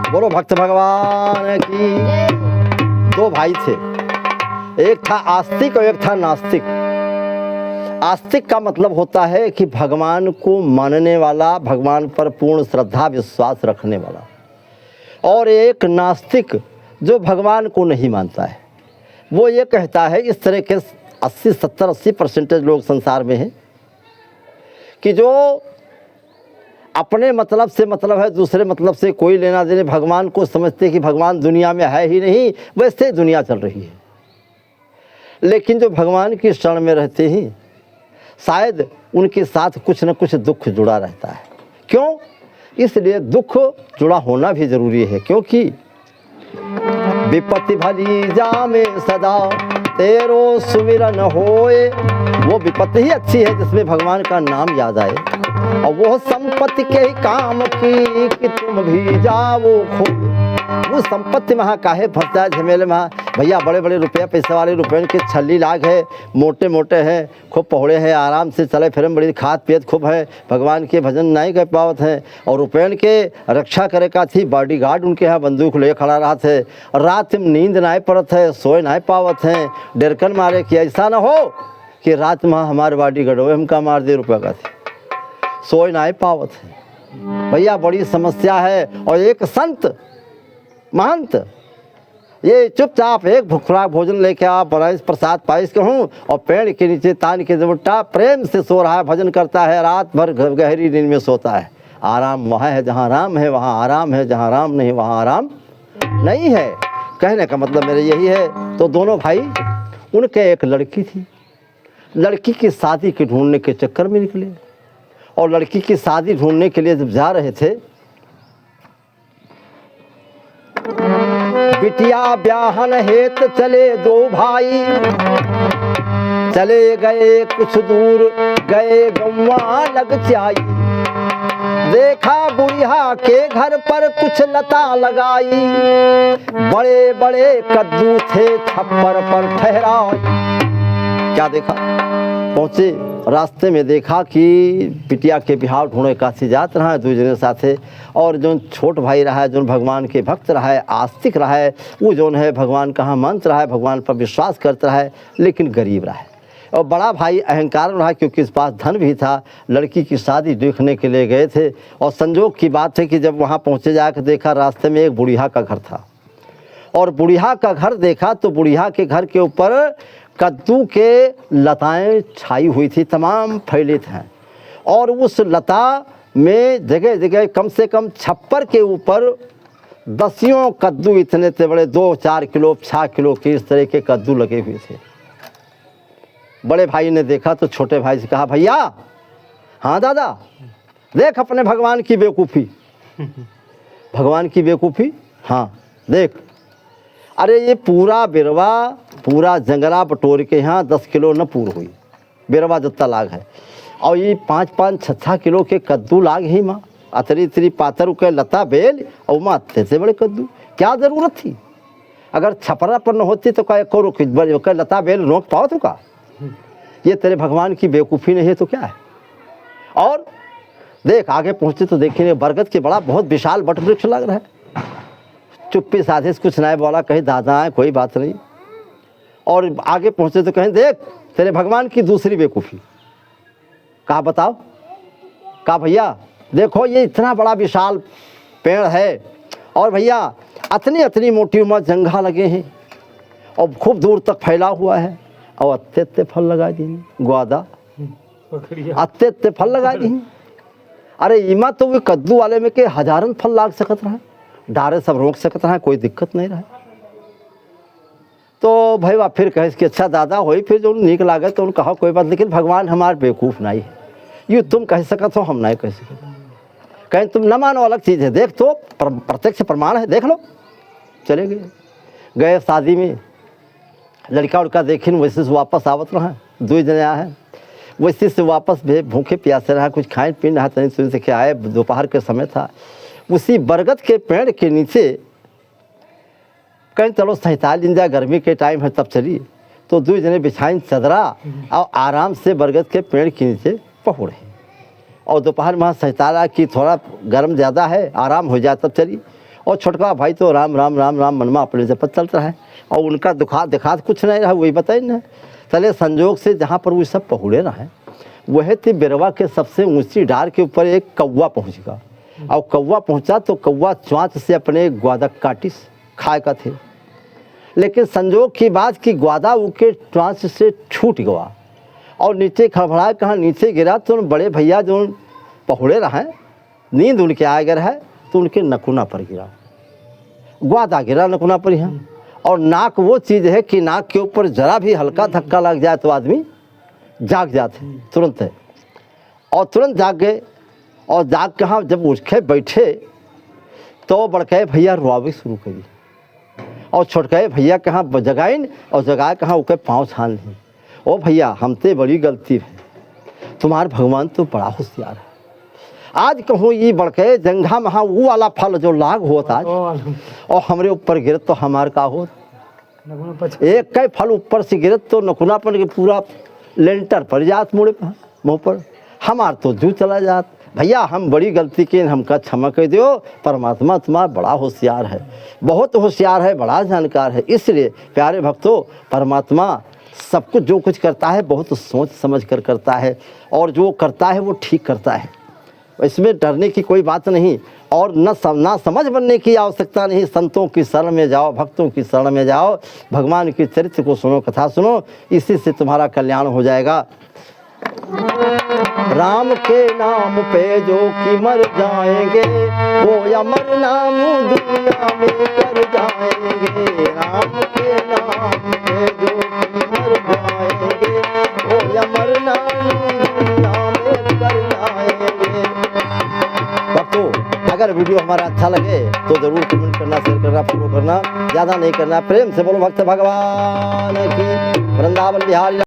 बोलो भक्त भगवान की। दो भाई थे, एक था आस्तिक और एक था नास्तिक। आस्तिक का मतलब होता है कि भगवान को मानने वाला, भगवान पर पूर्ण श्रद्धा विश्वास रखने वाला, और एक नास्तिक जो भगवान को नहीं मानता है। वो ये कहता है, इस तरह के 80-70-80% लोग संसार में हैं कि जो अपने मतलब से मतलब है, दूसरे मतलब से कोई लेना देने, भगवान को समझते कि भगवान दुनिया में है ही नहीं, वैसे दुनिया चल रही है। लेकिन जो भगवान की शरण में रहते हैं, शायद उनके साथ कुछ न कुछ दुख जुड़ा रहता है। क्यों? इसलिए दुख जुड़ा होना भी ज़रूरी है, क्योंकि विपत्ति भली जामे सदा तेरो सुमिरन होए। वो विपत्ति ही अच्छी है जिसमें भगवान का नाम याद आए, और वो संपत्ति के ही काम की कि तुम भी जाओ खोए। वो संपत्ति महा काहे फंसता है झमेले में। भैया बड़े बड़े रुपया पैसे वाले रुपये के छल्ली लाग है, मोटे मोटे हैं, खूब पौड़े हैं, आराम से चले फिर बड़ी खाद पियत खूब है, भगवान के भजन नहीं कर पावत हैं। और रुपयन के रक्षा करे का थी बॉडी गार्ड उनके यहाँ बंदूक ले खड़ा रहा थे। रात में नींद नहीं पड़त है, सोए नहीं पावत हैं, डरकन मारे कि ऐसा ना हो कि रात में हमारे बॉडी गार्ड हो हमका मार दे रुपया का थी, सोए नहीं पावत है। भैया बड़ी समस्या है। और एक संत महंत ये चुपचाप एक भुखरा भोजन लेके आप बनाइस प्रसाद पाइस के हूँ, और पेड़ के नीचे तान के जबुट्टा प्रेम से सो रहा है, भजन करता है, रात भर गहरी नींद में सोता है। आराम वहाँ है जहाँ राम है, वहाँ आराम है, जहाँ राम नहीं वहाँ आराम नहीं है। कहने का मतलब मेरे यही है। तो दोनों भाई, उनके एक लड़की थी, लड़की की शादी के ढूंढने के चक्कर में निकले। और लड़की की शादी ढूंढने के लिए जब जा रहे थे, बिटिया ब्याहन हेत चले दो भाई, चले गए कुछ दूर गए गौवा लग जाई। देखा बुढ़िया के घर पर कुछ लता लगाई, बड़े बड़े कद्दू थे छप्पर पर ठहराई। क्या देखा? पहुँचे, रास्ते में देखा कि बिटिया के बिहाव ढूंढे काशी जात रहा है दो जने साथे। और जो छोट भाई रहा है, जो भगवान के भक्त रहा है, आस्तिक रहा है, वो जो है भगवान का मानत रहा है, भगवान पर विश्वास करता रहा है, लेकिन गरीब रहा है। और बड़ा भाई अहंकार रहा, क्योंकि इस पास धन भी था। लड़की की शादी देखने के लिए गए थे, और संजोग की बात है कि जब वहाँ पहुँचे जाकर देखा, रास्ते में एक बुढ़िया का घर था। और बुढ़िया का घर देखा तो बुढ़िया के घर के ऊपर कद्दू के लताएं छाई हुई थी, तमाम फैले थे। और उस लता में जगह जगह कम से कम छप्पर के ऊपर 10 कद्दू इतने थे बड़े, 2-4 किलो 6 किलो के इस तरह के कद्दू लगे हुए थे। बड़े भाई ने देखा तो छोटे भाई से कहा, भैया हाँ दादा, देख अपने भगवान की बेवकूफ़ी। भगवान की बेवकूफ़ी? हाँ देख, अरे ये पूरा बिरवा, पूरा जंगला बटोर के यहाँ 10 किलो न पूर हुई, बिरवा जितना लाग है। और ये 5-5, 6-6 किलो के कद्दू लाग ही माँ, अतरी पातर के लता बेल, और माँ अत्ते से बड़े कद्दू। क्या ज़रूरत थी? अगर छपरा पर न होती तो क्या को लता बेल रोक पाओ तो का? ये तेरे भगवान की बेवकूफ़ी नहीं है तो क्या है? और देख आगे पहुँचते तो देखेंगे बरगद के बड़ा बहुत विशाल वट वृक्ष लग रहा है। चुप्पी साधे से कुछ नहीं बोला, कहीं दादा है कोई बात नहीं। और आगे पहुँचे तो कहें देख तेरे भगवान की दूसरी बेवकूफ़ी। कहा बताओ? कहा भैया देखो ये इतना बड़ा विशाल पेड़ है, और भैया अतनी मोटी उम्र जंघा लगे हैं, और खूब दूर तक फैला हुआ है, और अत्ते फल लगा दी ग्वादा, अत्ते फल लगा दी। अरे इमा तो वे कद्दू वाले में के हजारन फल लाग सकत रहा, डारे सब रोक सकता है, कोई दिक्कत नहीं रहा। तो भाई वह फिर कहे कि अच्छा दादा होई, फिर जो नीक लागे तो कहा कोई बात, लेकिन भगवान हमारे बेवकूफ़ नहीं है, यूँ तुम कह सकत हो हम नहीं कह सकते। कहें तुम न मानो अलग चीज़ है, देख तो प्रत्यक्ष प्रमाण है, देख लो। चले गए शादी में, लड़का उड़का देखिन, वैसे से वापस आवत रहा, 2 जने आए हैं, वैसे से वापस भूखे प्यासे रहा, कुछ खाए पीन रहा, तनी सुन से आए, दोपहर के समय था। उसी बरगद के पेड़ के नीचे कहीं चलो 47 दिन जा, गर्मी के टाइम है तब चली, तो 2 जने बिछाइन चदरा और आराम से बरगद के पेड़ के नीचे पहुँचे। और दोपहर में सहताला की थोड़ा गर्म ज़्यादा है, आराम हो जाए तब चली। और छोटका भाई तो राम राम राम राम मनमा अपने से पता चलता है, और उनका दिखात कुछ नहीं रहा, वही बताए ना। चले संजोग से जहाँ पर वो सब पहुँचे ना है, वह थी बिरवा के सबसे ऊंची डार के ऊपर एक कौवा पहुँच गया। और कौवा पहुँचा तो कौवा च्वांच से अपने ग्वादा काटी खाए का थे, लेकिन संजोग की बात कि ग्वादा उनके च्वांच से छूट गया और नीचे खड़बड़ाए, कहाँ नीचे गिरा तो बड़े भैया जो पहुड़े रहे, नींद उनके आ गया है तो उनके नकुना पर गिरा, ग्वादा गिरा नकुना पर यहाँ। और नाक वो चीज़ है कि नाक के ऊपर जरा भी हल्का धक्का लग जाए तो आदमी जाग जाते तुरंत है। और तुरंत जाग गए, और जाग कहाँ जब उठे बैठे तो बड़के भैया रोआवे शुरू करी, और छोटके भैया कहाँ जगाइन और जगाए कहाँ उके पाँव छान ली। ओ भैया हमते बड़ी गलती है, तुम्हार भगवान तो बड़ा होशियार है। आज कहूँ ये बड़के जंघा महा वो वाला फल जो लाग होता आज और हमरे ऊपर गिरत तो हमार का हो, एक कई फल ऊपर से गिरत तो नकुनापन के पूरा लेंटर पर जात मुड़े मुँह पर, हमार तो जू चला जात। भैया हम बड़ी गलती के, हमका क्षमा कर दो, परमात्मा तुम्हारा बड़ा होशियार है, बहुत होशियार है, बड़ा जानकार है। इसलिए प्यारे भक्तों, परमात्मा सब कुछ जो कुछ करता है बहुत सोच समझ कर करता है, और जो करता है वो ठीक करता है, इसमें डरने की कोई बात नहीं, और ना समझ बनने की आवश्यकता नहीं। संतों की शरण में जाओ, भक्तों की शरण में जाओ, भगवान के चरित्र को सुनो, कथा सुनो, इसी से तुम्हारा कल्याण हो जाएगा। राम के नाम पे जो कि मर जाएंगे, वो अमर नाम दुनिया में कर जाएंगे। राम के नाम पे जो कि मर जाएंगे, वो अमर नाम दुनिया में कर जाएंगे। भक्तों, अगर वीडियो हमारा अच्छा लगे तो जरूर कमेंट करना, शेयर करना, फॉलो करना, ज़्यादा नहीं करना। प्रेम से बोलो भक्त भगवान की। वृंदावन बिहारी।